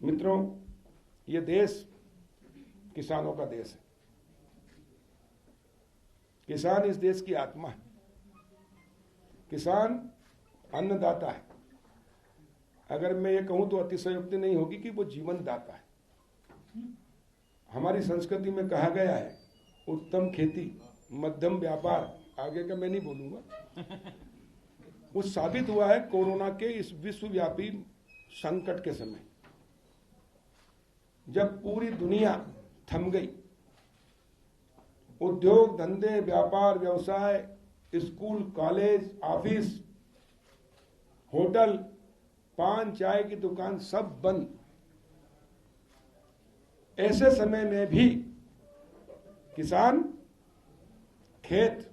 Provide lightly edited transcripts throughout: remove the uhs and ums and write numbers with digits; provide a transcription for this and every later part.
मित्रों, ये देश किसानों का देश है। किसान इस देश की आत्मा है। किसान अन्नदाता है। अगर मैं ये कहूं तो अतिशयोक्ति नहीं होगी कि वो जीवन दाता है। हमारी संस्कृति में कहा गया है, उत्तम खेती मध्यम व्यापार, आगे का मैं नहीं बोलूंगा। वो साबित हुआ है कोरोना के इस विश्वव्यापी संकट के समय, जब पूरी दुनिया थम गई। उद्योग धंधे, व्यापार व्यवसाय, स्कूल कॉलेज, ऑफिस, होटल, पान चाय की दुकान सब बंद। ऐसे समय में भी किसान खेत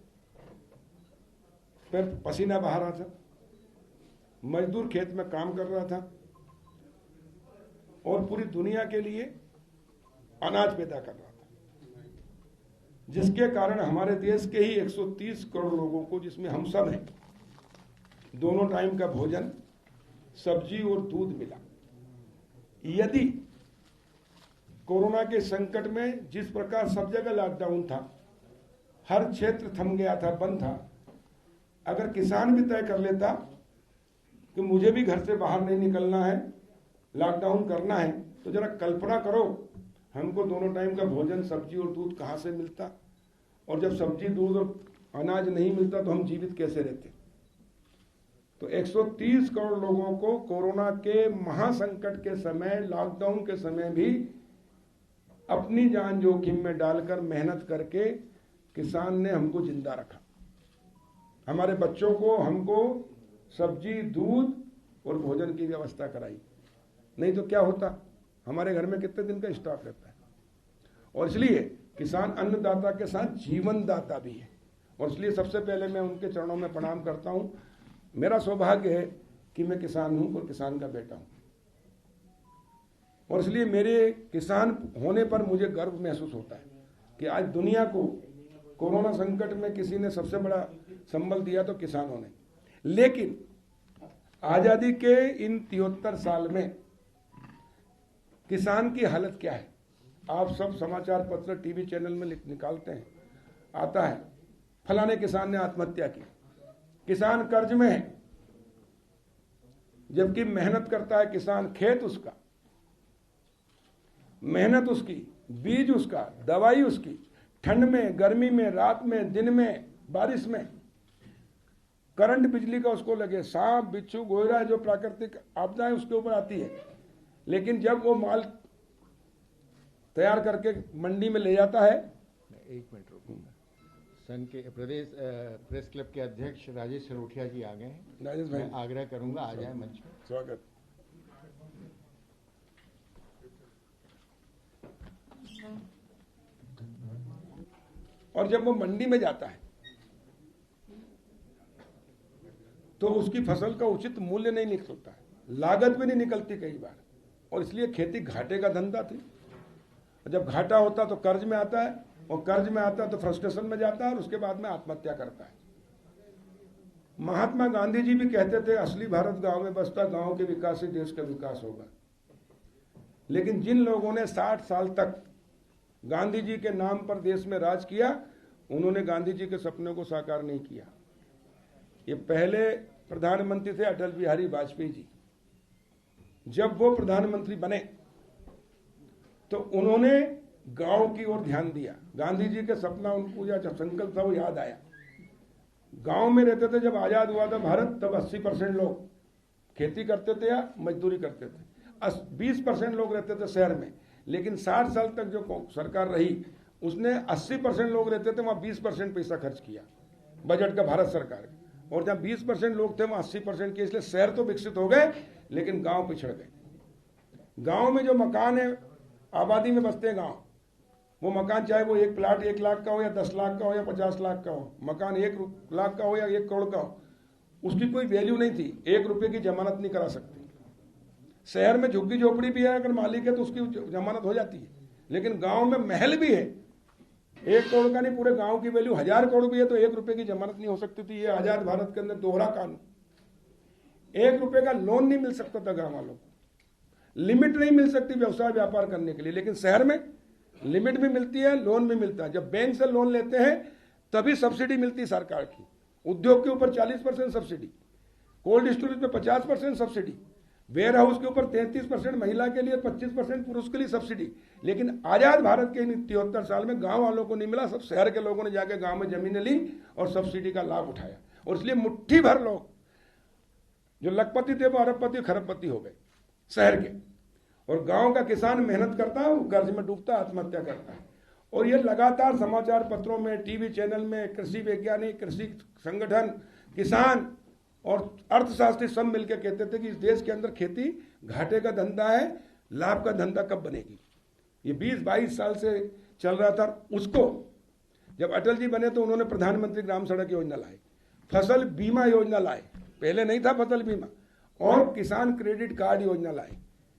पर पसीना बहा रहा था, मजदूर खेत में काम कर रहा था और पूरी दुनिया के लिए अनाज पैदा कर रहा था, जिसके कारण हमारे देश के ही 130 करोड़ लोगों को, जिसमें हम सब हैं, दोनों टाइम का भोजन, सब्जी और दूध मिला। यदि कोरोना के संकट में जिस प्रकार सब जगह लॉकडाउन था, हर क्षेत्र थम गया था, बंद था, अगर किसान भी तय कर लेता कि मुझे भी घर से बाहर नहीं निकलना है, लॉकडाउन करना है, तो जरा कल्पना करो हमको दोनों टाइम का भोजन, सब्जी और दूध कहां से मिलता। और जब सब्जी, दूध और अनाज नहीं मिलता तो हम जीवित कैसे रहते। तो 130 करोड़ लोगों को कोरोना के महासंकट के समय, लॉकडाउन के समय भी अपनी जान जोखिम में डालकर मेहनत करके किसान ने हमको जिंदा रखा। हमारे बच्चों को, हमको सब्जी, दूध और भोजन की व्यवस्था कराई। नहीं तो क्या होता, हमारे घर में कितने दिन का स्टॉक रहता है। और इसलिए किसान अन्नदाता के साथ जीवन दाता भी है। और इसलिए सबसे पहले मैं उनके चरणों में प्रणाम करता हूं। मेरा सौभाग्य है कि मैं किसान हूं और किसान का बेटा हूं, और इसलिए मेरे किसान होने पर मुझे गर्व महसूस होता है कि आज दुनिया को कोरोना संकट में किसी ने सबसे बड़ा संबल दिया तो किसानों ने। लेकिन आजादी के इन 73 साल में किसान की हालत क्या है, आप सब समाचार पत्र, टीवी चैनल में निकालते हैं, आता है फलाने किसान ने आत्महत्या की, किसान कर्ज में है। जबकि मेहनत करता है किसान, खेत उसका, मेहनत उसकी, बीज उसका, दवाई उसकी, ठंड में, गर्मी में, रात में, दिन में, बारिश में, करंट बिजली का उसको लगे, सांप, बिच्छू, गोयरा, जो प्राकृतिक आपदाएं उसके ऊपर आती है। लेकिन जब वो माल तैयार करके मंडी में ले जाता है। एक मिनट रुकूंगा। सन के प्रदेश प्रेस क्लब के अध्यक्ष राजेश सरोठिया जी आ गए हैं। राजेश भाई, मैं आग्रह करूंगा आ जाए मंच पर। स्वागत। और जब वो मंडी में जाता है तो उसकी फसल का उचित मूल्य नहीं निकलता है, लागत भी नहीं निकलती कई बार। और इसलिए खेती घाटे का धंधा थी। जब घाटा होता तो कर्ज में आता है, और कर्ज में आता है तो फ्रस्ट्रेशन में जाता है, और उसके बाद में आत्महत्या करता है। महात्मा गांधी जी भी कहते थे, असली भारत गांव में बसता, गांव के विकास से देश का विकास होगा। लेकिन जिन लोगों ने 60 साल तक गांधी जी के नाम पर देश में राज किया, उन्होंने गांधी जी के सपनों को साकार नहीं किया। ये पहले प्रधानमंत्री थे अटल बिहारी वाजपेयी जी। जब वो प्रधानमंत्री बने तो उन्होंने गांव की ओर ध्यान दिया। गांधी जी के सपना, उनको या जब संकल्प था वो याद आया। गांव में रहते थे, जब आजाद हुआ था भारत, तब 80% लोग खेती करते थे या मजदूरी करते थे। 20% लोग रहते थे शहर में। लेकिन 60 साल तक जो सरकार रही, उसने 80% लोग रहते थे, वहां 20% पैसा खर्च किया बजट का, भारत सरकार। और जहां 20% लोग थे वहां 80% किया। इसलिए शहर तो विकसित हो गए, लेकिन गांव पिछड़ गए। गांव में जो मकान है, आबादी में बसते हैं गांव, वो मकान चाहे वो एक प्लाट 1 लाख का हो, या 10 लाख का हो, या 50 लाख का हो, मकान 1 लाख का हो या 1 करोड़ का हो, उसकी कोई वैल्यू नहीं थी। 1 रुपए की जमानत नहीं करा सकती। शहर में झुग्गी झोपड़ी भी है, अगर मालिक है तो उसकी जमानत हो जाती है। लेकिन गांव में महल भी है, 1 करोड़ का नहीं, पूरे गांव की वैल्यू 1000 करोड़ भी है तो 1 रुपए की जमानत नहीं हो सकती थी। ये आजाद भारत के अंदर दोहरा कानून। 1 रुपए का लोन नहीं मिल सकता था गांव वालों को। लिमिट नहीं मिल सकती व्यवसाय व्यापार करने के लिए, लेकिन शहर में लिमिट भी मिलती है, लोन भी मिलता है। जब बैंक से लोन लेते हैं तभी सब्सिडी मिलती है सरकार की। उद्योग के ऊपर 40% सब्सिडी, कोल्ड स्टोरेज पे 50% सब्सिडी, वेयर हाउस के ऊपर 33% महिला के लिए, 25% पुरुष के लिए सब्सिडी। लेकिन आजाद भारत के 73 साल में गांव वालों को नहीं मिला, सब शहर के लोगों ने जाके गांव में जमीनें ली और सब्सिडी का लाभ उठाया। और इसलिए मुट्ठी भर लोग जो लखपति थे वो अरबपति खरबपति हो गए शहर के, और गांव का किसान मेहनत करता है, वो कर्ज में डूबता, आत्महत्या करता है। और ये लगातार समाचार पत्रों में, टीवी चैनल में कृषि वैज्ञानिक, कृषि संगठन, किसान और अर्थशास्त्री सब मिलकर कहते थे कि इस देश के अंदर खेती घाटे का धंधा है, लाभ का धंधा कब बनेगी। ये 20-22 साल से चल रहा था। उसको जब अटल जी बने तो उन्होंने प्रधानमंत्री ग्राम सड़क योजना लाई, फसल बीमा योजना लाए, पहले नहीं था फसल बीमा, और किसान क्रेडिट कार्ड योजना लाई।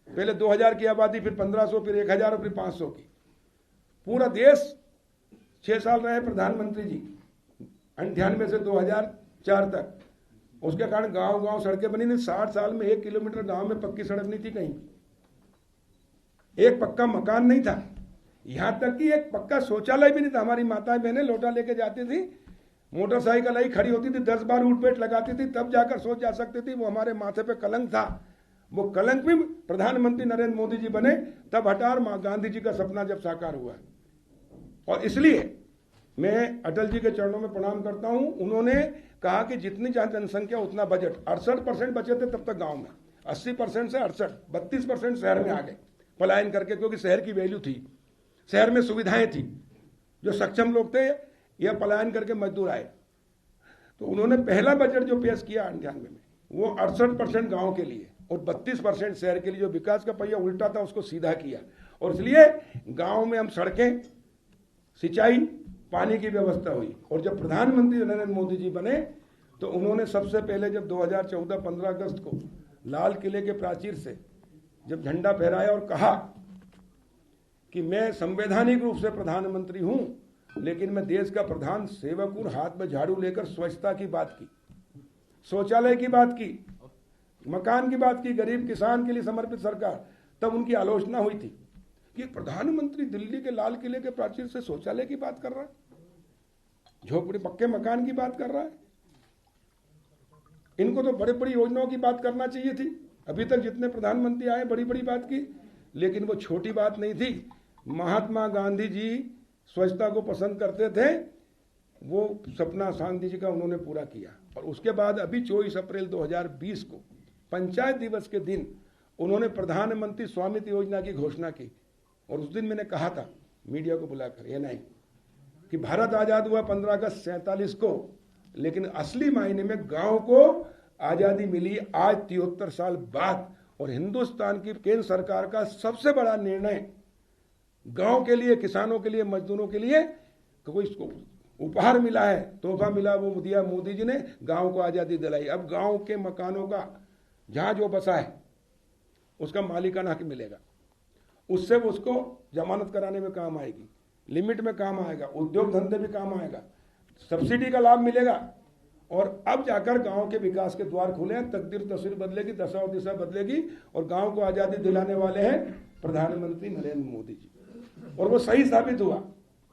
पहले 2000 की आबादी, फिर 1500, फिर 1000 और फिर 500 की। पूरा देश 6 साल रहे प्रधानमंत्री जी 98 से 2004 तक। उसके कारण गांव गांव सड़कें बनी नहीं। 60 साल में 1 किलोमीटर गांव में पक्की सड़क नहीं थी, कहीं एक पक्का मकान नहीं था, यहां तक कि एक पक्का शौचालय भी नहीं था। हमारी माताएं बहनें लोटा लेके जाती थी, मोटरसाइकिल आई खड़ी होती थी, 10 बार ऊट पेट लगाती थी, तब जाकर सोच जा सकती थी। वो हमारे माथे पे कलंक था। वो कलंक भी प्रधानमंत्री नरेंद्र मोदी जी बने तब हटा, और गांधी जी का सपना जब साकार हुआ। और इसलिए मैं अटल जी के चरणों में प्रणाम करता हूं। उन्होंने कहा कि जितनी जनसंख्या उतना बजट। 68% बचे थे तब तक गांव में, 80% से 68, 32% शहर में आ गए पलायन करके, क्योंकि शहर की वैल्यू थी, शहर में सुविधाएं थी, जो सक्षम लोग थे यह पलायन करके मजदूर आए। तो उन्होंने पहला बजट जो पेश किया 98 में, वो 68% गांव के लिए और 32% शहर के लिए। जो विकास का पहिया उल्टा था उसको सीधा किया। और इसलिए गांव में हम सड़कें, सिंचाई, पानी की व्यवस्था हुई। और जब प्रधानमंत्री नरेंद्र मोदी जी बने तो उन्होंने सबसे पहले जब 2014 15 अगस्त को लाल किले के प्राचीर से जब झंडा फहराया और कहा कि मैं संवैधानिक रूप से प्रधानमंत्री हूं, लेकिन मैं देश का प्रधान सेवक हूं, हाथ में झाड़ू लेकर स्वच्छता की बात की, शौचालय की बात की, मकान की बात की, गरीब किसान के लिए समर्पित सरकार, तब उनकी आलोचना हुई थी कि प्रधानमंत्री दिल्ली के लाल किले के प्राचीर से शौचालय की बात कर रहा है, झोपड़ी पक्के मकान की बात कर रहा है। इनको तो बड़ी बड़ी योजनाओं की बात करना चाहिए थी। अभी तक जितने प्रधानमंत्री आए बड़ी बड़ी बात की, लेकिन वो छोटी बात नहीं थी। महात्मा गांधी जी स्वच्छता को पसंद करते थे, वो सपना गांधी जी का उन्होंने पूरा किया। और उसके बाद अभी 24 अप्रैल 2020 को पंचायत दिवस के दिन उन्होंने प्रधानमंत्री स्वामित्व योजना की घोषणा की। और उस दिन मैंने कहा था मीडिया को बुलाकर, ये नहीं कि भारत आजाद हुआ 15 अगस्त 47 को, लेकिन असली मायने में गांव को आजादी मिली आज 73 साल बाद। और हिंदुस्तान की केंद्र सरकार का सबसे बड़ा निर्णय गांव के लिए, किसानों के लिए, मजदूरों के लिए कोई इसको उपहार मिला है, तोहफा मिला, वो दिया मोदी जी ने, गांव को आजादी दिलाई। अब गांव के मकानों का जहां जो बसा है उसका मालिकाना हक मिलेगा, उससे उसको जमानत कराने में काम आएगी, लिमिट में काम आएगा, उद्योग धंधे भी काम आएगा, सब्सिडी का लाभ मिलेगा। और अब जाकर गांव के विकास के द्वार खुले हैं, तकदीर तस्वीर बदलेगी, दशा और दिशा बदलेगी, और गांव को आजादी दिलाने वाले हैं प्रधानमंत्री नरेंद्र मोदी जी। और वो सही साबित हुआ।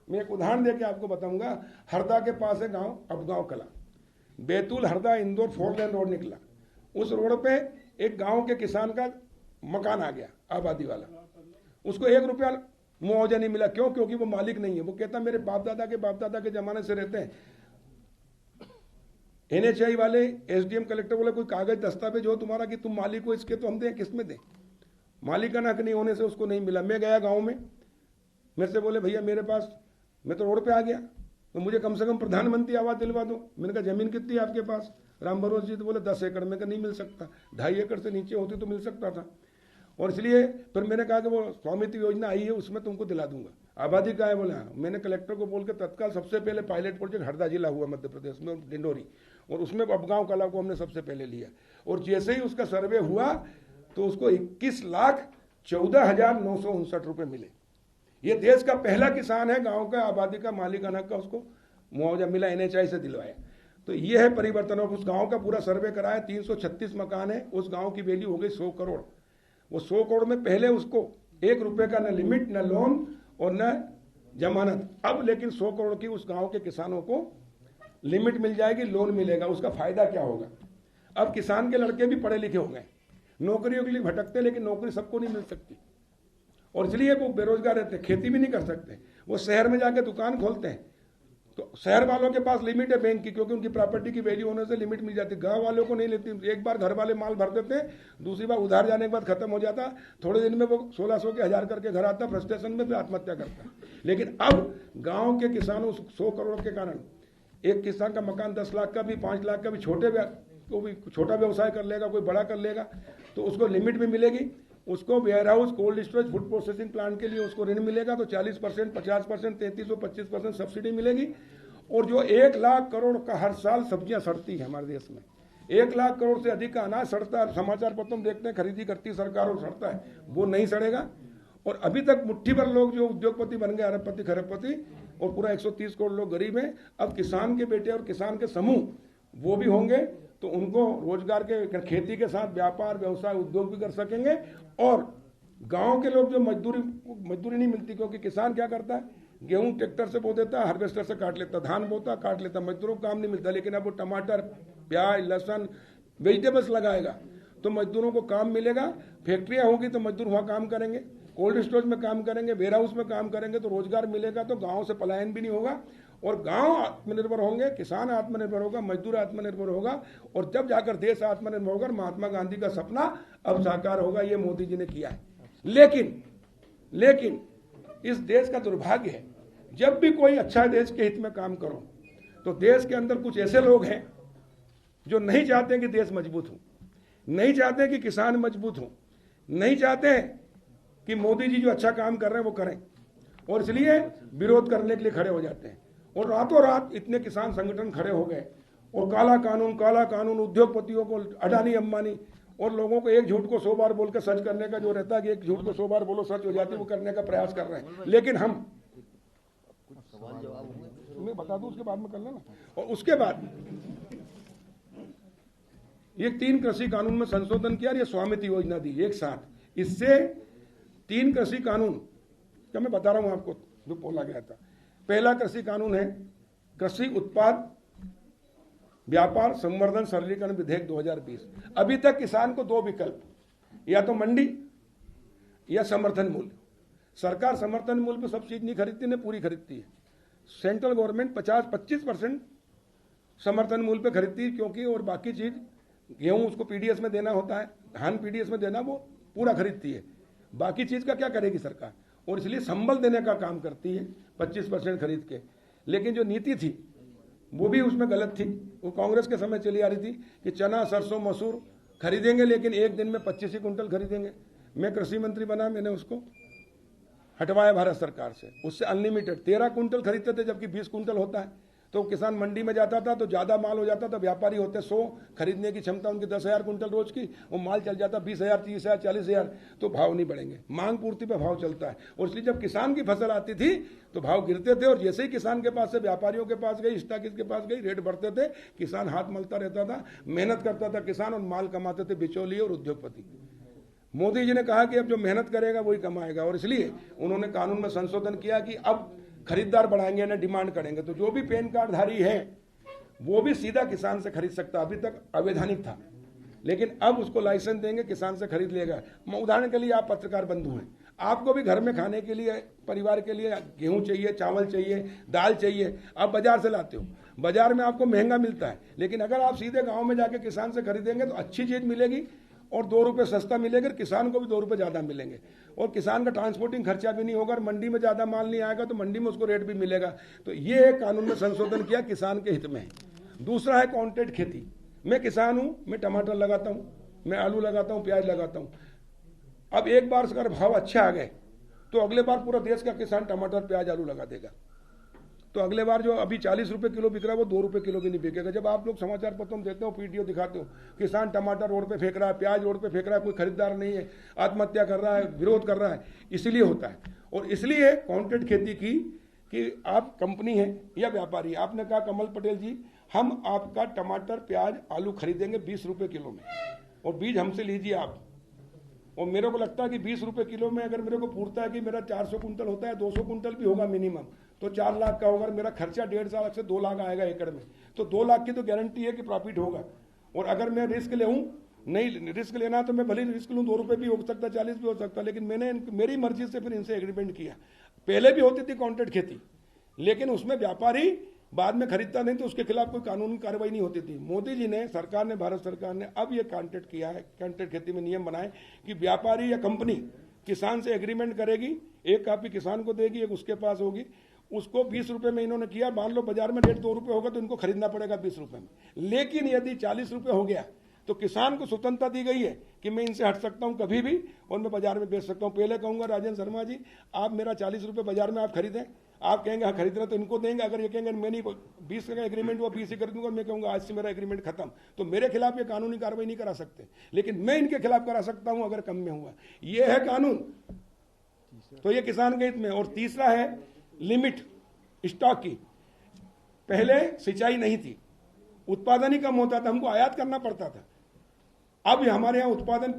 मैं एक उदाहरण देके आपको बताऊंगा। हरदा के पास है गांव अपगांव कला, बैतूल हरदा इंदौर 4 लेन रोड निकला। उस रोड पे एक गांव के किसान का मकान आ गया आबादी वाला, उसको 1 रुपया मुआवजा नहीं मिला। क्यों? क्योंकि वो मालिक नहीं है। वो कहता मेरे बाप दादा के जमाने से रहते हैं। NHI वाले, SDM कलेक्टर बोले कोई कागज दस्तावेज हो तुम्हारा कि तुम मालिक हो इसके, तो हम दें, किसमें दें? मालिकाना हक नहीं होने से उसको नहीं मिला। मैं गया गांव में, मेरे से बोले भैया मेरे पास, मैं तो रोड पे आ गया, तो मुझे कम से कम प्रधानमंत्री आवास दिलवा दो। मैंने कहा जमीन कितनी है आपके पास? राम भरोस जी तो बोले 10 एकड़। में नहीं मिल सकता, 2.5 एकड़ से नीचे होती तो मिल सकता था। और इसलिए फिर मैंने कहा कि वो स्वामित्व योजना आई है, उसमें तुमको दिला दूंगा। आबादी का है? बोला। मैंने कलेक्टर को बोल के तत्काल सबसे पहले पायलट प्रोजेक्ट हरदा जिला हुआ मध्य प्रदेश में, डिंडोरी, और उसमें अपगांव कला को हमने सबसे पहले लिया। और जैसे ही उसका सर्वे हुआ तो उसको 21,14,959 रुपये मिले। ये देश का पहला किसान है, गांव का आबादी का मालिकाना का उसको मुआवजा मिला, NHI से दिलवाया। तो ये है परिवर्तन। और उस गांव का पूरा सर्वे कराया, 336 मकान है, उस गांव की वैल्यू हो गई 100 करोड़। वो 100 करोड़ में पहले उसको 1 रुपए का न लिमिट, न लोन और न जमानत। अब लेकिन 100 करोड़ की उस गांव के किसानों को लिमिट मिल जाएगी, लोन मिलेगा। उसका फायदा क्या होगा? अब किसान के लड़के भी पढ़े लिखे हो गए, नौकरियों के लिए भटकते, लेकिन नौकरी सबको नहीं मिल सकती और इसलिए वो बेरोजगार रहते हैं, खेती भी नहीं कर सकते। वो शहर में जाके दुकान खोलते हैं तो शहर वालों के पास लिमिट है बैंक की, क्योंकि उनकी प्रॉपर्टी की वैल्यू होने से लिमिट मिल जाती है। गांव वालों को नहीं लेती। एक बार घर वाले माल भर देते हैं, दूसरी बार उधार जाने के बाद खत्म हो जाता, थोड़े दिन में वो 1600 के 1000 करके घर आता, फ्रस्ट्रेशन में भी आत्महत्या करता। लेकिन अब गाँव के किसानों 100 करोड़ के कारण, एक किसान का मकान 10 लाख का भी, 5 लाख का भी, को भी छोटा व्यवसाय कर लेगा, कोई बड़ा कर लेगा तो उसको लिमिट भी मिलेगी। उसको warehouse, cold storage, food processing plant के लिए उसको ऋण मिलेगा तो 40%, 50%, 33 और 25% सब्सिडी मिलेगी। और जो 1 लाख करोड़ का हर साल सब्जियां सड़ती है हमारे देश में, 1 लाख करोड़ से अधिक का अनाज सड़ता है, समाचार पत्र में देखते हैं, खरीदी करती सरकार और सड़ता है, वो नहीं सड़ेगा। और अभी तक मुट्ठी भर लोग जो उद्योगपति बन गए, अरबपति खरबपति, और पूरा 130 करोड़ लोग गरीब हैं। अब किसान के बेटे और किसान के समूह वो भी होंगे तो उनको रोजगार के, खेती के साथ व्यापार, व्यवसाय, उद्योग भी कर सकेंगे। और गांव के लोग जो मजदूरी नहीं मिलती, क्योंकि किसान क्या करता है, गेहूं ट्रैक्टर से बो देता है, हार्वेस्टर से काट लेता, धान बोता काट लेता, मजदूरों को काम नहीं मिलता। लेकिन अब वो टमाटर, प्याज, लहसुन, वेजिटेबल्स लगाएगा तो मजदूरों को काम मिलेगा। फैक्ट्रियां होगी तो मजदूर वहाँ काम करेंगे, कोल्ड स्टोरेज में काम करेंगे, वेयर हाउस में काम करेंगे, तो रोजगार मिलेगा, तो गाँव से पलायन भी नहीं होगा और गांव आत्मनिर्भर होंगे, किसान आत्मनिर्भर होगा, मजदूर आत्मनिर्भर होगा और जब जाकर देश आत्मनिर्भर होगा। महात्मा गांधी का सपना अब साकार होगा, ये मोदी जी ने किया है। लेकिन इस देश का दुर्भाग्य है, जब भी कोई अच्छा देश के हित में काम करो तो देश के अंदर कुछ ऐसे लोग हैं जो नहीं चाहते कि देश मजबूत हो, नहीं चाहते कि किसान मजबूत हो, नहीं चाहते कि मोदी जी जो अच्छा काम कर रहे हैं वो करें, और इसलिए विरोध करने के लिए खड़े हो जाते हैं। और रातों रात इतने किसान संगठन खड़े हो गए और काला कानून, उद्योगपतियों को, अडानी अंबानी, और लोगों को एक झूठ को 100 बार बोल कर सच करने का जो रहता है कि एक झूठ को 100 बार बोलो सच हो जाती है, वो करने का प्रयास कर रहे हैं। लेकिन हम मैं बता दूं, उसके बाद में कर लेना। और उसके बाद ये 3 कृषि कानून में संशोधन किया, ये स्वामित्व योजना दी एक साथ। इससे 3 कृषि कानून क्या मैं बता रहा हूं आपको जो बोला गया था। पहला कृषि कानून है कृषि उत्पाद व्यापार संवर्धन सरलीकरण विधेयक 2020। अभी तक किसान को 2 विकल्प, या तो मंडी या समर्थन मूल्य। सरकार समर्थन मूल्य पे सब चीज नहीं खरीदती, ने पूरी खरीदती है। सेंट्रल गवर्नमेंट 25% समर्थन मूल्य पे खरीदती है, क्योंकि और बाकी चीज गेहूं उसको पीडीएस में देना होता है, धान पीडीएस में देना, वो पूरा खरीदती है। बाकी चीज का क्या करेगी सरकार, और इसलिए संबल देने का काम करती है 25% खरीद के। लेकिन जो नीति थी वो भी उसमें गलत थी, वो कांग्रेस के समय चली आ रही थी कि चना, सरसों, मसूर खरीदेंगे लेकिन एक दिन में 25 ही कुंटल खरीदेंगे। मैं कृषि मंत्री बना, मैंने उसको हटवाया भारत सरकार से। उससे अनलिमिटेड 13 कुंटल खरीदते थे, जबकि 20 कुंटल होता है। तो किसान मंडी में जाता था तो ज़्यादा माल हो जाता था, व्यापारी होते 100, खरीदने की क्षमता उनकी 10,000 कुंटल रोज की, वो माल चल जाता 20,000, 30,000, 40,000, तो भाव नहीं बढ़ेंगे। मांग पूर्ति पे भाव चलता है, और इसलिए जब किसान की फसल आती थी तो भाव गिरते थे, और जैसे ही किसान के पास से व्यापारियों के पास गई, स्टॉकिस्ट के पास गई, रेट बढ़ते थे। किसान हाथ मलता रहता था, मेहनत करता था किसान, और माल कमाते थे बिचौलिए और उद्योगपति। मोदी जी ने कहा कि अब जो मेहनत करेगा वही कमाएगा, और इसलिए उन्होंने कानून में संशोधन किया कि अब खरीदार बढ़ाएंगे ना डिमांड करेंगे। तो जो भी पैन कार्ड धारी है वो भी सीधा किसान से खरीद सकता। अभी तक अवैधानिक था, लेकिन अब उसको लाइसेंस देंगे, किसान से खरीद लेगा। उदाहरण के लिए आप पत्रकार बंधु हैं, आपको भी घर में खाने के लिए, परिवार के लिए गेहूं चाहिए, चावल चाहिए, दाल चाहिए, आप बाजार से लाते हो। बाजार में आपको महंगा मिलता है, लेकिन अगर आप सीधे गाँव में जाके किसान से खरीदेंगे तो अच्छी चीज मिलेगी और 2 रुपये सस्ता मिलेगा, किसान को भी 2 रुपये ज़्यादा मिलेंगे, और किसान का ट्रांसपोर्टिंग खर्चा भी नहीं होगा, और मंडी में ज़्यादा माल नहीं आएगा तो मंडी में उसको रेट भी मिलेगा। तो ये एक कानून में संशोधन किया, किसान के हित में है। दूसरा है कॉन्ट्रैक्ट खेती। मैं किसान हूँ, मैं टमाटर लगाता हूँ, मैं आलू लगाता हूँ, प्याज लगाता हूँ। अब एक बार अगर भाव अच्छे आ गए तो अगले बार पूरा देश का किसान टमाटर, प्याज, आलू लगा देगा। तो अगले बार जो अभी 40 रुपये किलो बिक रहा है वो 2 रुपये किलो भी नहीं बिकेगा। जब आप लोग समाचार पत्र में देते हो, पीटीओ दिखाते हो, किसान टमाटर रोड पे फेंक रहा है, प्याज रोड पे फेंक रहा है, कोई खरीदार नहीं है, आत्महत्या कर रहा है, विरोध कर रहा है, इसलिए होता है। और इसलिए कॉन्ट्रैक्ट खेती की कि आप कंपनी है या व्यापारी, आपने कहा कमल पटेल जी हम आपका टमाटर, प्याज, आलू खरीदेंगे 20 रुपये किलो में, और बीज हमसे लीजिए आप, और मेरे को लगता है कि 20 रुपए किलो में अगर मेरे को पूछता है कि मेरा 400 कुंटल होता है, 200 कुंटल भी होगा मिनिमम, तो 4 लाख का होगा। मेरा खर्चा 1.5 लाख से 2 लाख आएगा एकड़ में, तो 2 लाख की तो गारंटी है कि प्रॉफिट होगा। और अगर मैं रिस्क ले नहीं रिस्क लेना तो मैं भले रिस्क लूँ, 2 रुपये भी हो सकता, 40 भी हो सकता, लेकिन मैंने मेरी मर्जी से फिर इनसे एग्रीमेंट किया। पहले भी होती थी कॉन्ट्रैक्ट खेती, लेकिन उसमें व्यापारी बाद में खरीदता नहीं तो उसके खिलाफ कोई कानूनी कार्रवाई नहीं होती थी। मोदी जी ने, सरकार ने, भारत सरकार ने अब ये कॉन्ट्रैक्ट किया है, कॉन्ट्रैक्ट खेती में नियम बनाए कि व्यापारी या कंपनी किसान से एग्रीमेंट करेगी, एक कापी किसान को देगी, एक उसके पास होगी, उसको 20 रुपए में इन्होंने किया। मान लो बाजार में रेट 2 रुपए होगा तो इनको खरीदना पड़ेगा 20 रुपए में। लेकिन यदि 40 रुपए हो गया तो किसान को स्वतंत्रता दी गई है कि मैं इनसे हट सकता हूं कभी भी और मैं बाजार में बेच सकता हूं। पहले कहूंगा राजेंद्र शर्मा जी, आप मेरा 40 रुपए बाजार में आप खरीदें, आप कहेंगे हाँ खरीद रहे तो इनको देंगे। अगर ये कहेंगे मैं नहीं 20 का एग्रीमेंट हुआ 20 ही कर दूंगा, मैं कहूंगा आज से मेरा एग्रीमेंट खत्म, तो मेरे खिलाफ ये कानूनी कार्रवाई नहीं करा सकते, लेकिन मैं इनके खिलाफ करा सकता हूं अगर कम में हुआ। ये है कानून, तो ये किसान के हित में। और तीसरा है लिमिट स्टॉक की। पहले सिंचाई नहीं थी, उत्पादन ही कम होता था, हमको आयात करना पड़ता था। अब हमारे यहाँ उत्पादन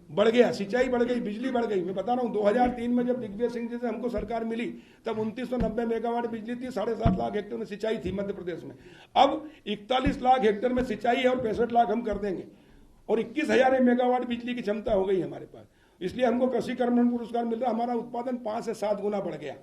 बढ़ गया, सिंचाई बढ़ गई, बिजली बढ़ गई। मैं बता रहा हूँ 2003 में जब दिग्विजय सिंह जी से हमको सरकार मिली तब 2990 मेगावाट बिजली थी, 7.5 लाख हेक्टेयर में सिंचाई थी मध्य प्रदेश में। अब 41 लाख हेक्टेयर में सिंचाई है और 65 लाख हम कर देंगे और 21,000 मेगावाट बिजली की क्षमता हो गई हमारे पास। इसलिए हमको कृषि कर्मण पुरस्कार मिल रहा है। हमारा उत्पादन 5 से 7 गुना बढ़ गया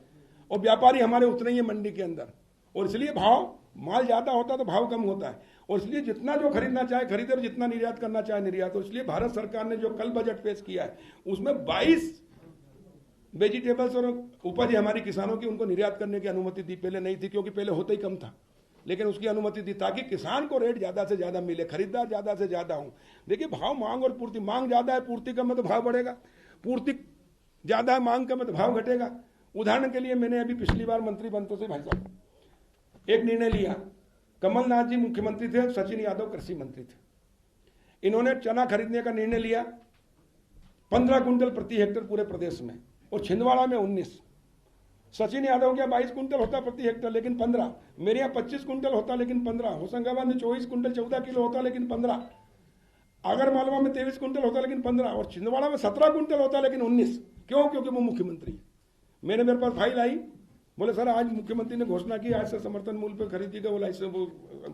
और व्यापारी हमारे उतने ही है मंडी के अंदर। और इसलिए भाव, माल ज्यादा होता तो भाव कम होता है, और इसलिए जितना जो खरीदना चाहे खरीदे और जितना निर्यात करना चाहे निर्यात। और इसलिए भारत सरकार ने जो कल बजट पेश किया है उसमें 22 वेजिटेबल्स और उपज हमारी किसानों की, उनको निर्यात करने की अनुमति दी। पहले नहीं थी क्योंकि पहले होता ही कम था, लेकिन उसकी अनुमति दी ताकि किसान को रेट ज्यादा से ज्यादा मिले, खरीदार ज्यादा से ज्यादा हो। देखिए भाव, मांग और पूर्ति, मांग ज्यादा है पूर्ति कम है तो भाव बढ़ेगा, पूर्ति ज्यादा है मांग कम है तो भाव घटेगा। उदाहरण के लिए मैंने अभी पिछली बार मंत्री बनते से भाई साहब एक निर्णय लिया, कमलनाथ जी मुख्यमंत्री थे, सचिन यादव कृषि मंत्री थे। इन्होंने चना खरीदने का निर्णय लिया 15 कुंटल प्रति हेक्टेयर पूरे प्रदेश में, और छिंदवाड़ा में 19। सचिन यादव के 22 कुंटल होता प्रति हेक्टेयर लेकिन 15, मेरे यहाँ 25 कुंटल होता लेकिन 15, होशंगाबाद में 24 कुंटल 14 किलो होता लेकिन 15, आगर मालवा में 23 कुंटल होता लेकिन 15, और छिंदवाड़ा में 17 कुंटल होता लेकिन 19। क्यों? क्योंकि वो मुख्यमंत्री है। मेरे पास फाइल आई, बोले सर आज मुख्यमंत्री ने घोषणा की आज से समर्थन मूल्य पर खरीदेगा, वो लाइसेंस वो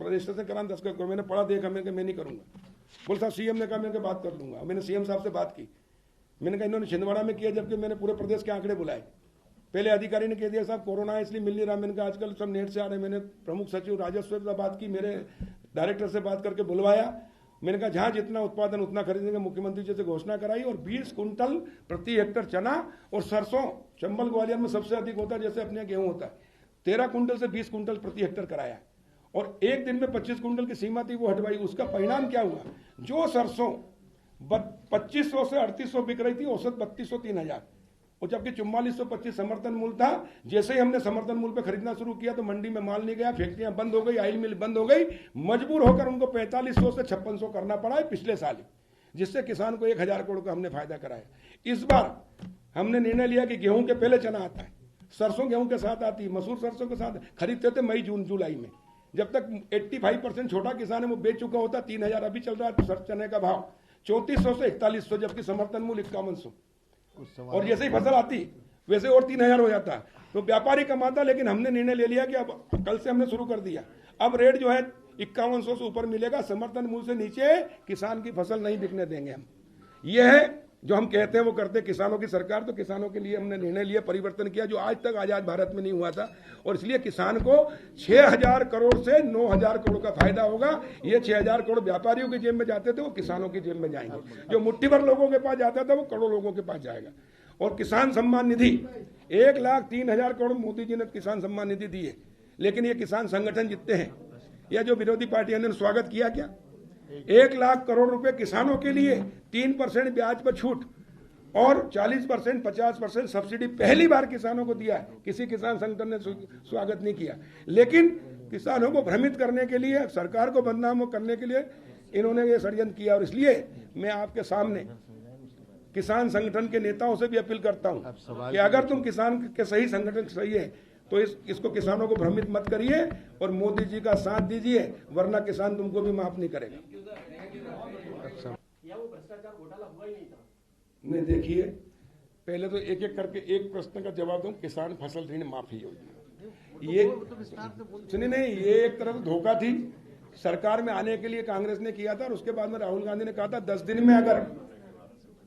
रजिस्ट्रेशन कराना 10 करोड़। मैंने पढ़ा, देखा, मैं नहीं करूंगा। बोले साहब सीएम ने कहा, मैं बात कर लूंगा। मैंने सीएम साहब से बात की, मैंने कहा इन्होंने छिंदवाड़ा में किया, जबकि मैंने पूरे प्रदेश के आंकड़े बुलाए। पहले अधिकारी ने कह दिया साहब कोरोना है इसलिए मिल नहीं रहा। मैंने कहा आजकल सब नेट से आ रहे हैं। मैंने प्रमुख सचिव राजस्व से बात की, मेरे डायरेक्टर से बात करके बुलवाया। मैंने कहा जहां जितना उत्पादन उतना खरीदेंगे, मुख्यमंत्री जी से घोषणा कराई, और 20 कुंटल प्रति हेक्टेयर चना और सरसों, चंबल ग्वालियर में सबसे अधिक होता है, जैसे अपने गेहूं होता है, 13 कुंटल से 20 कुंटल प्रति हेक्टेयर कराया, और एक दिन में 25 कुंटल की सीमा थी वो हटवाई। उसका परिणाम क्या हुआ? जो सरसों 2500 से 3800 बिक रही थी, औसत 3200-3000, और जबकि 4425 समर्थन मूल्य था। जैसे ही हमने समर्थन मूल्य पे खरीदना शुरू किया तो मंडी में माल नहीं गया, फैक्ट्रियां बंद हो गई, ऑयल मिल बंद हो गई, मजबूर होकर उनको 4500 से 5600 करना पड़ा है पिछले साल ही, जिससे किसान को 1000 करोड़ का हमने फायदा कराया। इस बार हमने निर्णय लिया कि गेहूं के पहले चना आता है, सरसों गेहूं के साथ आती है, मसूर सरसों के साथ खरीदते थे मई जून जुलाई में। जब तक 85% छोटा किसान है वो बेच चुका होता। 3000 अभी चल रहा है सर चने का भाव, 3400 से 4100, जबकि समर्थन मूल्य 5100। और जैसे ही फसल आती वैसे और 3000 हो जाता, तो व्यापारी कमाता। लेकिन हमने निर्णय ले लिया कि अब कल से हमने शुरू कर दिया, अब रेट जो है 5100 से ऊपर मिलेगा, समर्थन मूल्य से नीचे किसान की फसल नहीं बिकने देंगे हम। यह है जो हम कहते हैं वो करते किसानों की सरकार। तो किसानों के लिए हमने निर्णय लिया, परिवर्तन किया जो आज तक आजाद भारत में नहीं हुआ था, और इसलिए किसान को 6000 करोड़ से 9000 करोड़ का फायदा होगा। ये 6000 करोड़ व्यापारियों की जेब में जाते थे वो किसानों की जेब में जाएंगे, जो मुट्ठी भर लोगों के पास जाता था वो करोड़ों लोगों के पास जाएगा। और किसान सम्मान निधि 1,03,000 करोड़ मोदी जी ने किसान सम्मान निधि दी है, लेकिन ये किसान संगठन जितने हैं या जो विरोधी पार्टियों ने स्वागत किया, क्या 1 लाख करोड़ रुपए किसानों के लिए 3% ब्याज पर छूट और 40%, 50% सब्सिडी पहली बार किसानों को दिया है। किसी किसान संगठन ने स्वागत नहीं किया, लेकिन किसानों को भ्रमित करने के लिए, सरकार को बदनाम करने के लिए इन्होंने ये षड्यंत्र किया। और इसलिए मैं आपके सामने किसान संगठन के नेताओं से भी अपील करता हूं कि अगर तुम किसान के सही संगठन सही है तो इसको किसानों को भ्रमित मत करिए और मोदी जी का साथ दीजिए, वरना किसान तुमको भी माफ नहीं करेगा। या वो भ्रष्टाचार घोटाला हुआ ही नहीं था, नहीं, देखिए, पहले तो एक एक करके एक प्रश्न का जवाब दूं। किसान फसल ऋण माफी योजना, ये सुनिए, नहीं, ये एक तरह से धोखा थी। सरकार में आने के लिए कांग्रेस ने किया था और उसके बाद में राहुल गांधी ने कहा था 10 दिन में अगर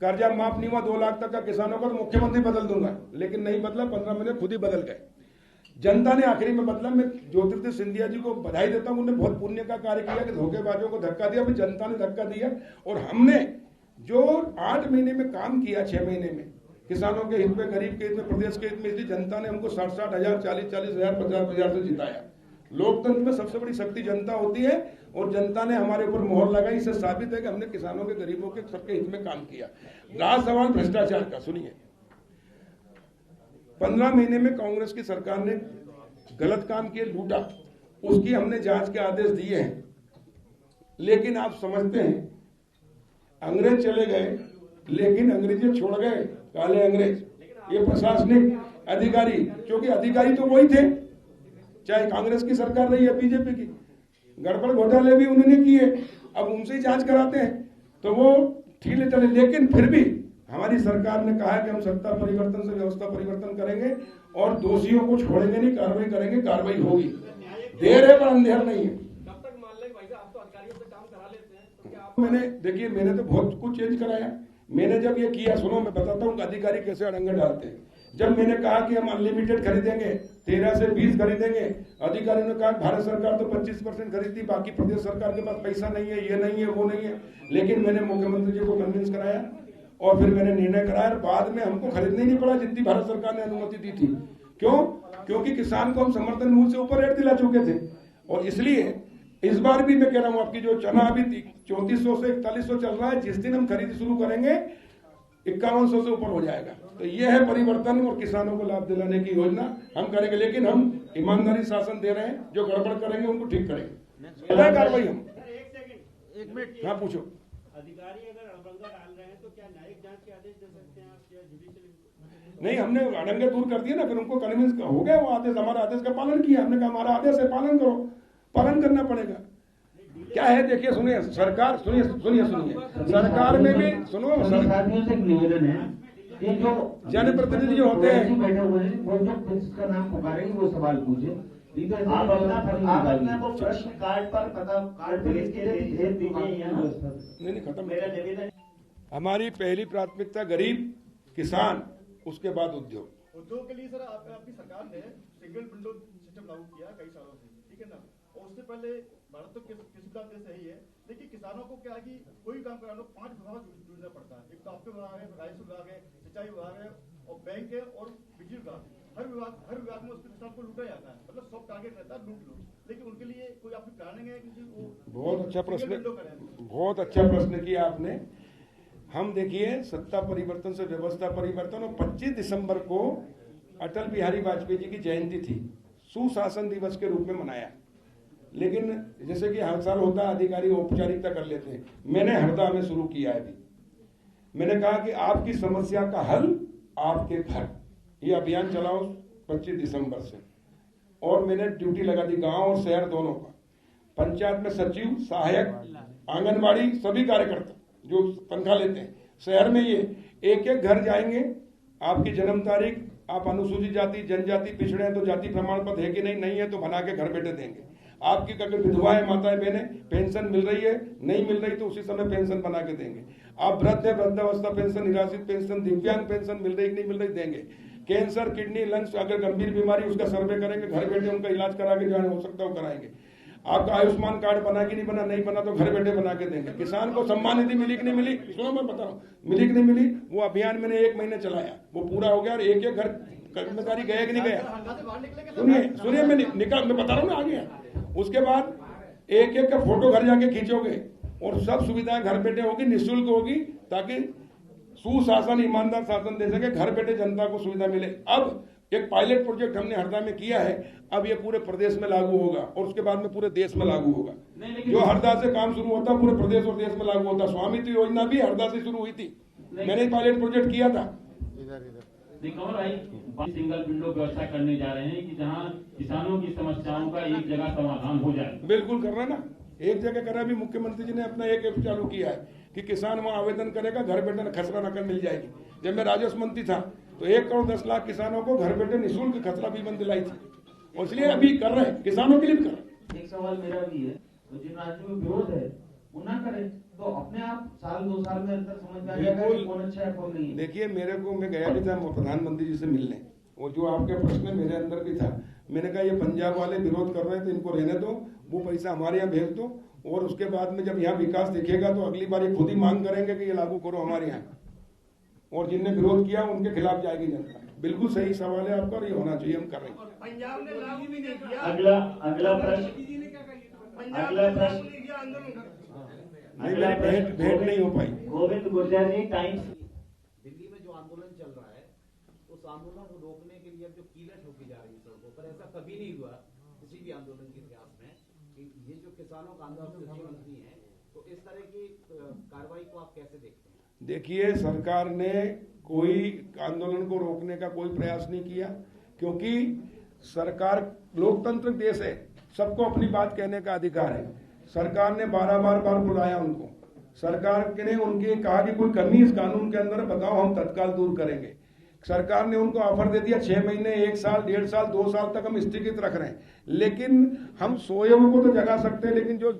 कर्जा माफ नहीं हुआ 2 लाख तक का किसानों का तो मुख्यमंत्री बदल दूंगा, लेकिन नहीं बदला। 15 महीने खुद ही बदल गए। जनता ने आखिरी में बदला। मैं ज्योतिरादित्य सिंधिया जी को बधाई देता हूं, उन्होंने बहुत पुण्य का कार्य किया कि धोखेबाजों को धक्का दिया, फिर जनता ने धक्का दिया। और हमने जो 8 महीने में काम किया, 6 महीने में किसानों के हित में, गरीब के हित में, प्रदेश के हित में, इसलिए जनता ने हमको 60-60 हजार, 40-40 हजार, 50,000 से जिताया। लोकतंत्र में सबसे बड़ी शक्ति जनता होती है और जनता ने हमारे ऊपर मोहर लगाई। इससे साबित है कि हमने किसानों के, गरीबों के, सबके हित में काम किया। रहा सवाल भ्रष्टाचार का, सुनिए, 15 महीने में कांग्रेस की सरकार ने गलत काम किए, लूटा, उसकी हमने जांच के आदेश दिए हैं। लेकिन आप समझते हैं अंग्रेज चले गए, लेकिन अंग्रेजी छोड़ गए, काले अंग्रेज, ये प्रशासनिक अधिकारी, क्योंकि अधिकारी तो वही थे, चाहे कांग्रेस की सरकार रही है, बीजेपी की। गड़बड़ घोटाले भी उन्होंने किए, अब उनसे ही जांच कराते हैं, तो वो ठीक चले। लेकिन फिर भी हमारी सरकार ने कहा है कि हम सत्ता परिवर्तन से व्यवस्था परिवर्तन करेंगे और दोषियों को छोड़ेंगे नहीं, कार्रवाई करेंगे, कार्रवाई होगी। देर है पर अंधेर नहीं है। मैंने, देखिए, मैंने तो बहुत कुछ चेंज कराया। मैंने जब ये किया, सुनो मैं बताता हूँ अधिकारी कैसे अड़ंगे डालते हैं। जब मैंने कहा कि हम अनलिमिटेड खरीदेंगे, 13 से 20 खरीदेंगे, अधिकारियों ने कहा भारत सरकार तो 25% खरीदती, बाकी प्रदेश सरकार के पास पैसा नहीं है, ये नहीं है, वो नहीं है। लेकिन मैंने मुख्यमंत्री जी को कन्विंस कराया और फिर मैंने निर्णय कराया। बाद में हमको खरीदने नहीं पड़ा जितनी भारत सरकार ने अनुमति दी थी। क्यों? क्योंकि किसान को हम समर्थन मूल्य से ऊपर रेट दिला चुके थे। और इसलिए इस बार भी मैं कह रहा हूं, आपकी जो चना अभी 3400 से 4100 चल रहा है, जिस दिन हम खरीदी शुरू करेंगे 5100 से ऊपर हो जाएगा। तो ये है परिवर्तन और किसानों को लाभ दिलाने की योजना हम करेंगे। लेकिन हम ईमानदारी शासन दे रहे हैं, जो गड़बड़ करेंगे उनको ठीक करेंगे, कार्रवाई हम। एक मिनट, हाँ, पूछो। अधिकारी अगर अड़ंगा डाल रहे हैं तो क्या न्यायिक जांच के आदेश दे सकते हैं आप या जुडिशियल? नहीं, हमने अड़ंगे दूर कर दिए ना, फिर उनको कन्विंस हो गया, वो आदेश, हमारा आदेश का पालन किया। हमने कहा हमारा आदेश है, पालन करो, पालन करना पड़ेगा। क्या है, देखिए, सुनिए, सरकार, सुनिए सरकार में भी, सुनो, साथियों से एक निवेदन है कि जो जनप्रतिनिधि जो होते हैं, बैठे हुए हैं, वो जो जिसका नाम पुकारेंगे वो सवाल पूछे। आप अपना वो प्रश्न कार्ड पर कार्ड भेज दीजिए। नहीं, खत्म। हमारी पहली प्राथमिकता गरीब, किसान, उसके बाद उद्योग। उद्योग के लिए सर आपकी सरकार ने सिंगल विंडो सिस्टम लागू किया कई सालों से, ठीक है ना। और उससे पहले भारत तो कृषि विभाग देश सही है, लेकिन किसानों को क्या है कि कोई काम कराना 5 विभाग जुड़ना पड़ता है। एक तो आपके विभाग है, राजस्व विभाग है, सिंचाई विभाग है और बैंक है और बिजली विभाग। हर विभाग में उसके किसान को लूटा जाता है, मतलब सब टारगेट रहता है लूट लो। लेकिन उनके लिए कोई आपकी प्लानिंग है कि वो? बहुत अच्छा प्रश्न, बहुत अच्छा प्रश्न किया आपने। हम देखिए, सत्ता परिवर्तन से व्यवस्था परिवर्तन, और 25 दिसंबर को अटल बिहारी वाजपेयी जी की जयंती थी, सुशासन दिवस के रूप में मनाया। लेकिन जैसे कि हर साल होता है, अधिकारी औपचारिकता कर लेते हैं। मैंने हरदा में शुरू किया है अभी। मैंने कहा कि आपकी समस्या का हल आपके घर, ये अभियान चलाओ 25 दिसंबर से। और मैंने ड्यूटी लगा दी गांव और शहर दोनों का। पंचायत में सचिव, सहायक, आंगनबाड़ी, सभी कार्यकर्ता जो तनख्वाह लेते हैं, शहर में ये एक एक घर जाएंगे। आपकी जन्म तारीख, आप अनुसूचित जाति, जनजाति, पिछड़े हैं तो जाति प्रमाण पत्र है कि नहीं है तो बना के घर बैठे देंगे। आपकी अगर विधवा है, माताएं बहनें, पेंशन मिल रही है, नहीं मिल रही तो उसी समय पेंशन बना के देंगे। आप वृद्ध है, वृद्धावस्था पेंशन, निराश्रित पेंशन, दिव्यांग पेंशन मिल रही नहीं मिल रही देंगे। कैंसर, किडनी, लंग्स, अगर गंभीर बीमारी उसका सर्वे करेंगे, घर बैठे उनका इलाज करा के जहाँ हो सकता है वो कराएंगे। आपका आयुष्मान कार्ड बना कि नहीं बना, नहीं बना तो घर बैठे बना के देंगे। किसान को सम्मान निधि मिली कि नहीं मिली, सुनो मैं बता रहा हूँ, मिली कि नहीं मिली, वो अभियान मैंने 1 महीने चलाया, वो पूरा हो गया। और एक एक घर कर्मचारी गया कि नहीं गया, सुनिए मैं बता रहा हूँ ना, आ गया। उसके बाद एक एक का फोटो घर जाके खींचोगे और सब सुविधाएं घर बैठे होगी, निःशुल्क होगी, ताकि सुशासन, ईमानदार शासन दे सके, घर बैठे जनता को सुविधा मिले। अब एक पायलट प्रोजेक्ट हमने हरदा में किया है, अब ये पूरे प्रदेश में लागू होगा और उसके बाद में पूरे देश में लागू होगा। जो हरदा से काम शुरू होता पूरे प्रदेश और देश में लागू होता। स्वामित्व योजना भी हरदा से शुरू हुई थी, मैंने पायलट प्रोजेक्ट किया था। कमल भाई, सिंगल विंडो व्यवस्था करने जा रहे हैं कि जहां किसानों की समस्याओं का एक जगह समाधान हो जाए। बिल्कुल कर रहे ना, एक जगह करा भी। मुख्यमंत्री जी ने अपना एक ऐप चालू किया है, कि किसान वहाँ आवेदन करेगा, घर बैठे खसरा नकल मिल जाएगी। जब मैं राजस्व मंत्री था तो 1,10,00,000 किसानों को घर बैठे निःशुल्क खसरा बीमा दिलाई थी, और इसलिए अभी कर रहे हैं, किसानों के लिए भी कर रहे हैं। एक सवाल मेरा भी है, तो जिन राज्यों में विरोध है वो ना करें तो अपने आप साल 2 साल में अंतर समझ में आ जाएगा कि कौन अच्छा है कौन नहीं है। देखिए, मैं गया भी था प्रधानमंत्री जी से मिलने, और जो आपके प्रश्न मेरे अंदर भी था, मैंने कहा ये पंजाब वाले विरोध कर रहे हैं तो इनको रहने दो, वो पैसा हमारे यहाँ भेज दो, और उसके बाद में जब यहाँ विकास दिखेगा तो अगली बार ये खुद ही मांग करेंगे कि ये लागू करो हमारे यहाँ, और जिनने विरोध किया उनके खिलाफ जाएगी जनता। बिल्कुल सही सवाल है आपका, और ये होना चाहिए, हम कर रहे हैं। पंजाब ने लागू भी नहीं किया। अगला प्रश्न भेंट नहीं हो पाई। गोविंद गुर्जर जी, टाइम्स। दिल्ली में जो आंदोलन चल रहा है उस आंदोलन को रोकने के लिए अब जो कीलट होती जा रही है सड़कों पर, ऐसा कभी नहीं हुआ किसी भी आंदोलन के इतिहास में कि ये जो किसानों का आंदोलन कृषि मंत्री है, तो इस तरह की कार्रवाई को आप कैसे देखते हैं? देखिए, सरकार ने कोई आंदोलन को रोकने का कोई प्रयास नहीं किया, क्योंकि सरकार लोकतांत्रिक देश है, सबको अपनी बात कहने का अधिकार है। सरकार ने बार बुलाया उनको, सरकार ने उनके कहा कि कोई कमी इस कानून के अंदर बताओ, हम तत्काल दूर करेंगे। सरकार ने उनको ऑफर दे दिया 6 महीने, 1 साल, 1.5 साल, 2 साल तक हम स्थगित रख रहे हैं, लेकिन हम सोए हुए को तो जगा सकते हैं, लेकिन जो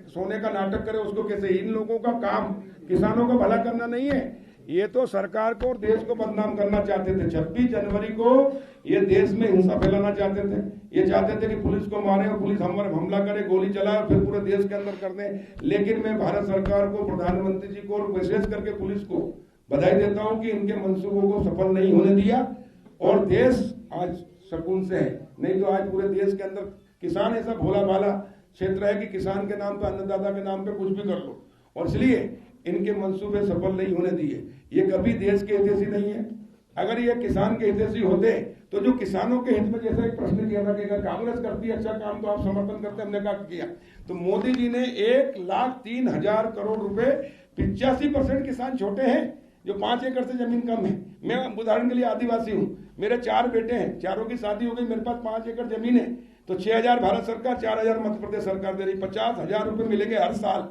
सोने का नाटक करे उसको कैसे? इन लोगों का काम किसानों का भला करना नहीं है, ये तो सरकार को और देश को बदनाम करना चाहते थे। 26 जनवरी को ये देश में हिंसा फैलाना चाहते थे, ये चाहते थे कि पुलिस को मारे और पुलिस हम पर हमला करे, गोली चलाए और फिर पूरे देश के अंदर कर दें। लेकिन मैं भारत सरकार को, प्रधानमंत्री जी को और विशेष करके पुलिस को बधाई देता हूं कि इनके मंसूबों को सफल नहीं होने दिया, और देश आज सुकून से है। नहीं तो आज पूरे देश के अंदर किसान ऐसा भोला भाला क्षेत्र है कि किसान के नाम पे, अन्नदाता के नाम पे कुछ भी कर लो, और इसलिए इनके मंसूबे सफल नहीं होने दिए। ये कभी देश के हितैषी नहीं है। अगर ये किसान के हितैषी होते तो जो किसानों के हित में, जैसा एक प्रश्न किया था कि अगर कांग्रेस करती है अच्छा काम तो आप समर्थन करते, हमने कहा किया, तो मोदी जी ने 1,03,000 करोड़ रुपए, 85% किसान छोटे हैं जो 5 एकड़ से जमीन कम है। मैं उदाहरण के लिए आदिवासी हूँ, मेरे 4 बेटे हैं, चारों की शादी हो गई, मेरे पास 5 एकड़ जमीन है, तो 6,000 भारत सरकार, 4,000 मध्य प्रदेश सरकार दे रही, 50,000 रुपए मिलेंगे हर साल।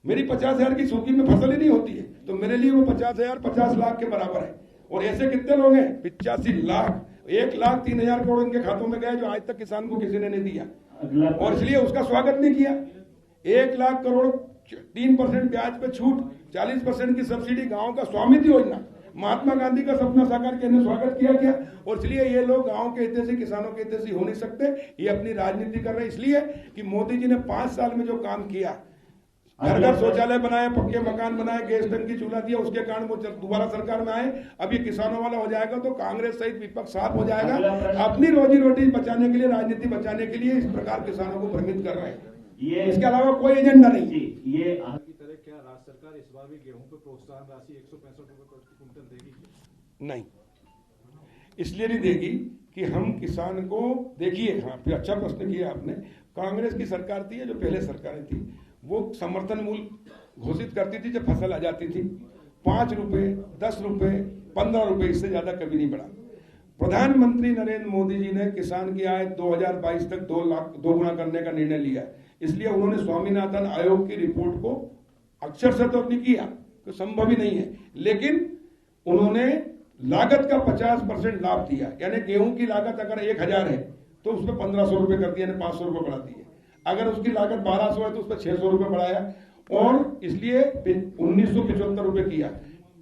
मेरी 50,000 की सूखी में फसल ही नहीं होती है, तो मेरे लिए वो 50,000 50 लाख के बराबर है। और ऐसे कितने लोग हैं? 85 लाख। 1,03,000 करोड़ उनके खातों में गए जो आज तक किसान को किसी ने नहीं दिया, और इसलिए उसका स्वागत नहीं किया। 1 लाख करोड़, 3% ब्याज पे छूट, 40% की सब्सिडी, गांव का स्वामित्व योजना, महात्मा गांधी का सपना साकार करने स्वागत किया गया। और इसलिए ये लोग गांव के हितैषी, किसानों के हितैषी हो नहीं सकते, ये अपनी राजनीति कर रहे हैं। इसलिए कि मोदी जी ने 5 साल में जो काम किया, घर घर शौचालय बनाए, पक्के मकान बनाए, गैस टंकी चूल्हा दिया, उसके कारण वो दोबारा सरकार में आए। अब ये किसानों वाला हो जाएगा तो कांग्रेस सहित विपक्ष साफ हो जाएगा। अपनी रोजी रोटी बचाने के लिए, राजनीति बचाने के लिए इस प्रकार किसानों को भ्रमित कर रहे हैं, इसके अलावा कोई एजेंडा नहीं। ये की तरह क्या राज्य सरकार इस बार भी गेहूं पे प्रोत्साहन राशि 165 रुपए प्रति क्विंटल देगी? नहीं, इसलिए नहीं देगी कि हम किसान को, देखिए, हाँ फिर अच्छा प्रश्न किया आपने। कांग्रेस की सरकार थी, जो पहले सरकारें थी, वो समर्थन मूल्य घोषित करती थी जब फसल आ जाती थी, 5 रुपए, 10 रुपए, 15 रुपए, इससे ज्यादा कभी नहीं बढ़ा। प्रधानमंत्री नरेंद्र मोदी जी ने किसान की आय 2022 तक 2 गुना करने का निर्णय लिया है। इसलिए उन्होंने स्वामीनाथन आयोग की रिपोर्ट को अक्षर से तो नहीं किया, तो संभव ही नहीं है, लेकिन उन्होंने लागत का 50% लाभ दिया। यानी गेहूं की लागत अगर 1,000 है तो उस पर 1,500 रुपए कर दिया, 500 रुपए बढ़ा दिए। अगर उसकी लागत 1,200 है तो उस पर 600 रुपए बढ़ाया, और इसलिए 1,975 रुपए किया।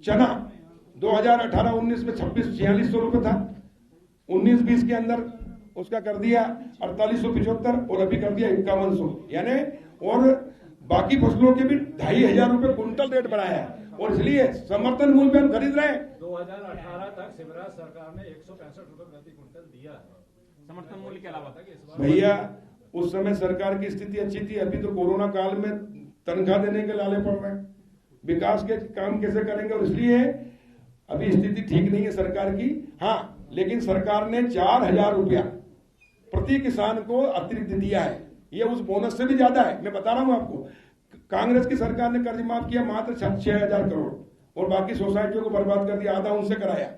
चना 2018-19 में 4600 रुपए था, 19-20 के अंदर उसका कर दिया 4875, और अभी कर दिया 5100, यानी और बाकी फसलों के भी 2,500 रुपए कुंटल रेट बढ़ाया है। और इसलिए समर्थन मूल्य पे हम खरीद रहे हैं। 2018 तक शिवराज सरकार ने 165 रुपए प्रति क्विंटल दिया है समर्थन मूल्य के अलावा। भैया, उस समय सरकार की स्थिति अच्छी थी, अभी तो कोरोना काल में तनख्वाह देने के लाले पड़ रहे हैं, विकास के काम कैसे करेंगे, और इसलिए अभी स्थिति ठीक नहीं है सरकार की। हाँ, लेकिन सरकार ने 4,000 रुपया प्रति किसान को अतिरिक्त दिया है, ये उस बोनस से भी ज्यादा है। मैं बता रहा हूं आपको, कांग्रेस की सरकार ने कर्ज माफ किया मात्र 6,000 करोड़, और बाकी सोसाइटियों को बर्बाद कर दिया, आधा उनसे कराया।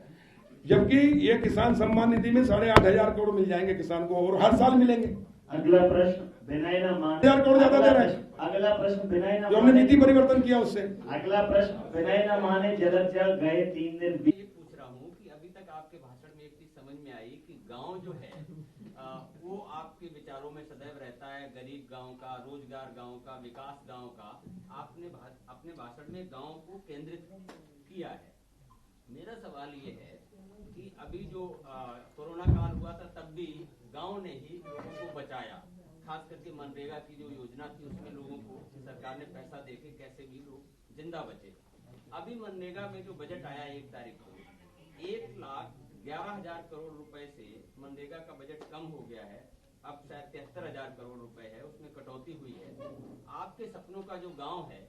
जबकि ये किसान सम्मान निधि में 8,500 करोड़ मिल जाएंगे किसान को, और हर साल मिलेंगे। अगला प्रश्न विनय न मान 1000 करोड़ ज्यादा दे रहे हैं अगला प्रश्न विनय न जो हमने माने- नीति परिवर्तन किया उससे। अगला प्रश्न विनय न माने जलद जल गए 3 दिन ये पूछ रहा हूँ कि अभी तक आपके भाषण में एक चीज समझ में आई कि गांव जो है वो आपके विचारों में सदैव रहता है, गरीब गांव का, रोजगार गांव का, विकास गांव का। आपने अपने भाषण में गांव को केंद्रित किया है। मेरा सवाल ये है कि अभी जो कोरोना काल हुआ था तब भी गांव ने ही लोगों को बचाया, खास करके मनरेगा की जो योजना थी उसमें लोगों को सरकार ने पैसा देके कैसे भी लोग जिंदा बचे। अभी मनरेगा में जो बजट आया 1 तारीख को 1,11,000 करोड़ रुपए से मनरेगा का बजट कम हो गया है, अब शायद 73,000 करोड़ रुपए है, उसमें कटौती हुई है। आपके सपनों का जो गांव है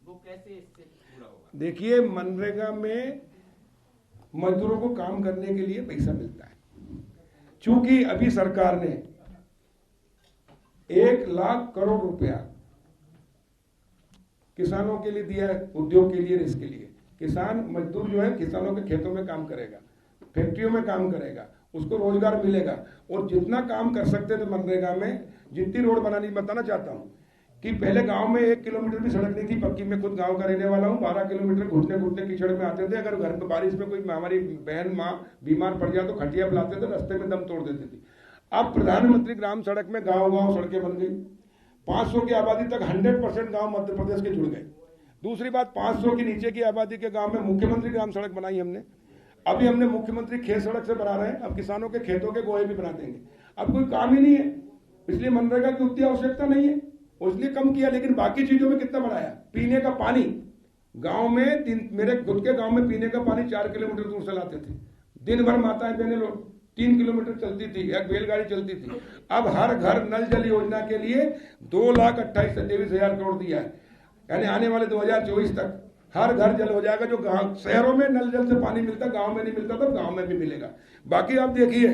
वो कैसे इससे पूरा होगा? देखिए, मनरेगा में मजदूरों को काम करने के लिए पैसा मिलता है। चूंकि अभी सरकार ने 1 लाख करोड़ रुपया किसानों के लिए दिया है, उद्योग के लिए, इसके लिए किसान मजदूर जो है किसानों के खेतों में काम करेगा, फैक्ट्रियों में काम करेगा, उसको रोजगार मिलेगा। और जितना काम कर सकते थे मनरेगा में, जितनी रोड बनानी, बताना चाहता हूं कि पहले गांव में 1 किलोमीटर भी सड़क नहीं थी पक्की। मैं खुद गांव का रहने वाला हूं। 12 किलोमीटर घुटने घुटने कीचड़ में आते थे। अगर घर में बारिश में कोई हमारी बहन माँ बीमार पड़ जाए तो खटिया बुलाते थे, रास्ते में दम तोड़ देती थी। अब प्रधानमंत्री ग्राम सड़क में गाँव गाँव सड़कें बन गई। 500 की आबादी तक 100% गाँव मध्य प्रदेश के जुड़ गए। दूसरी बात, 500 के नीचे की आबादी के गांव में मुख्यमंत्री ग्राम सड़क बनाई हमने। अभी हमने मुख्यमंत्री खेत सड़क से बना रहे हैं, अब किसानों के खेतों के गोहे भी बना देंगे। अब कोई काम ही नहीं है, इसलिए मनरेगा की उतनी आवश्यकता नहीं है, इसलिए कम किया। लेकिन बाकी चीजों में कितना बढ़ाया? पीने का पानी गांव में मेरे खुद के गांव में पीने का पानी 4 किलोमीटर दूर से लाते थे। दिन भर माताएं बहनें लोग 3 किलोमीटर चलती थी, एक बैलगाड़ी चलती थी। अब हर घर नल जल योजना के लिए 2,28,23,000 करोड़ दिया है, यानी आने वाले 2024 तक हर घर जल हो जाएगा। जो गांव शहरों में नल जल से पानी मिलता, गांव में नहीं मिलता, तो गांव में भी मिलेगा। बाकी आप देखिए,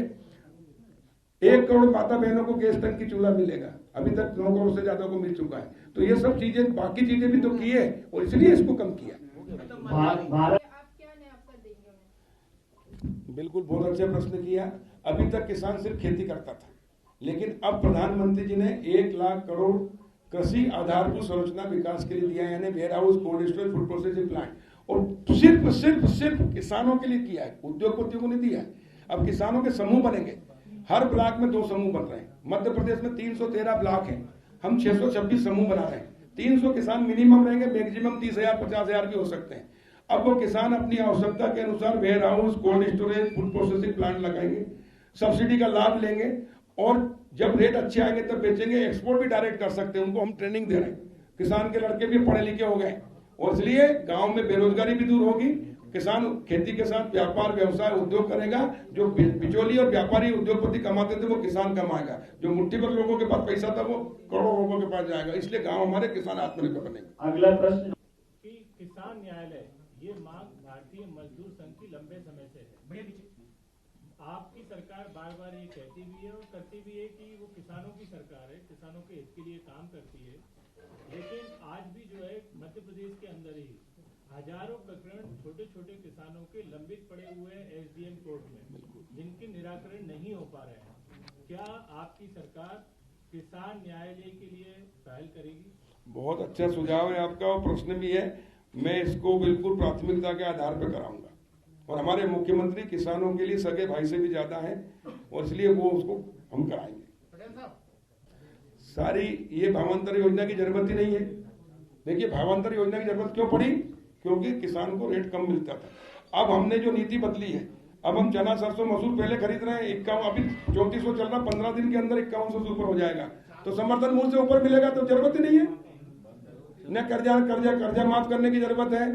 1 करोड़ माता बहनों को गैस टंकी चूल्हा मिलेगा, अभी तक 9 करोड़ से ज्यादा को मिल चुका है। तो ये सब चीजें, बाकी चीजें भी तो की है और इसलिए इसको कम किया। भारत बिल्कुल, बहुत अच्छा प्रश्न किया। अभी तक किसान सिर्फ खेती करता था, लेकिन अब प्रधानमंत्री जी ने 1 लाख करोड़ कृषि आधारभूत संरचना विकास के लिए दिया है, यानी warehouse, cold storage, food processing plant, और सिर्फ किसानों के लिए किया है, उद्योगपतियों को नहीं दिया है। अब किसानों के समूह बनेंगे, हर ब्लॉक में 2 समूह बन रहे हैं। मध्य प्रदेश में 313 ब्लॉक हैं, हम 626 समूह बना रहे हैं। 300 किसान मिनिमम रहेंगे, मैक्सिमम 30,000 50,000 भी हो सकते हैं। अब वो किसान अपनी आवश्यकता के अनुसार warehouse, cold storage, food processing plant लगाएंगे, सब्सिडी का लाभ लेंगे, और जब रेट अच्छे आएंगे तब बेचेंगे। एक्सपोर्ट भी डायरेक्ट कर सकते हैं, उनको हम ट्रेनिंग दे रहे हैं। किसान के लड़के भी पढ़े लिखे हो गए, और इसलिए गांव में बेरोजगारी भी दूर होगी। किसान खेती के साथ व्यापार, व्यवसाय, उद्योग करेगा। जो बिचौली और व्यापारी उद्योगपति कमाते थे वो किसान कमाएगा। जो मुट्ठी भर लोगों के पास पैसा था वो करोड़ों लोगों के पास जाएगा। इसलिए गांव हमारे किसान आत्मनिर्भर बनेंगे। अगला प्रश्न कि किसान न्यायालय, ये मांग भारतीय मजदूर संघ की लंबे समय से है। आपकी सरकार बार बार ये कहती भी है और करती भी है कि वो किसानों की सरकार है, किसानों के हित के लिए काम करती है। लेकिन आज भी जो है मध्य प्रदेश के अंदर ही हजारों प्रकरण छोटे छोटे किसानों के लंबित पड़े हुए हैं एसडीएम कोर्ट में, जिनके निराकरण नहीं हो पा रहे हैं। क्या आपकी सरकार किसान न्यायालय के लिए पहल करेगी? बहुत अच्छा सुझाव है आपका, और प्रश्न भी है। मैं इसको बिल्कुल प्राथमिकता के आधार पर कराऊंगा, और हमारे मुख्यमंत्री किसानों के लिए सगे भाई से भी ज्यादा हैं, और इसलिए वो उसको हम कराएंगे। सारी ये भावांतर योजना की जरूरत ही नहीं है। देखिए, भावांतर योजना की जरूरत क्यों पड़ी? क्योंकि किसान को रेट कम मिलता था। अब हमने जो नीति बदली है, अब हम चना, सरसों, मसूर पहले खरीद रहे हैं 51, अभी 3400 चल रहा, 15 दिन के अंदर 5100 से ऊपर हो जाएगा। तो समर्थन मूल्य से ऊपर मिलेगा, तो जरूरत ही नहीं है। न कर्जा माफ करने की जरूरत है,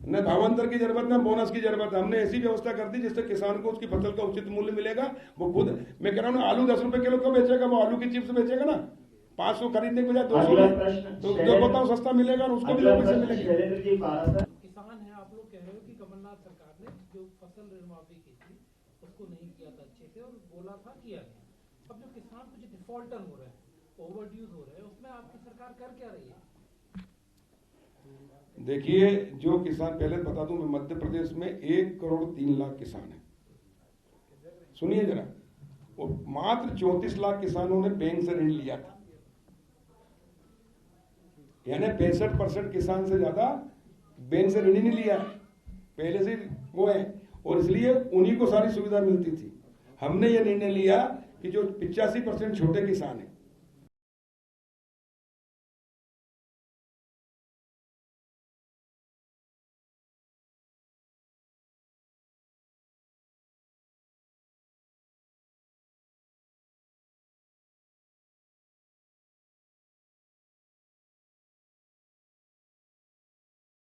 न भावांतर की जरूरत, न बोनस की जरूरत है। हमने ऐसी व्यवस्था कर दी जिससे किसान को उसकी फसल का उचित मूल्य मिलेगा। वो खुद, मैं कह रहा हूँ ना, आलू 10 रुपए किलो क्यों बेचेगा? वो आलू की चिप्स बेचेगा ना, 500 खरीदने के बजाय 200 में, तो जो बताओ सस्ता मिलेगा और उसको भी पैसे मिलेंगे। किसान है, आप लोग कह रहे हो कि कमलनाथ सरकार ने जो फसल ऋण माफी की थी उसको नहीं किया था अच्छे से, और बोला था किया नहीं। अब जो किसान कुछ डिफॉल्टर हो रहे हैं, ओवरड्यूज हो रहे हैं, उसमें आपकी सरकार कर क्या रही है? देखिए, जो किसान, पहले बता दूं मैं, मध्य प्रदेश में 1 करोड़ 3 लाख किसान है। सुनिए जरा, वो मात्र 34 लाख किसानों ने बैंक से ऋण लिया था। यानी 65% किसान से ज्यादा बैंक से ऋण नहीं लिया है, पहले से वो है, और इसलिए उन्हीं को सारी सुविधा मिलती थी। हमने ये निर्णय लिया कि जो 85% छोटे किसान हैं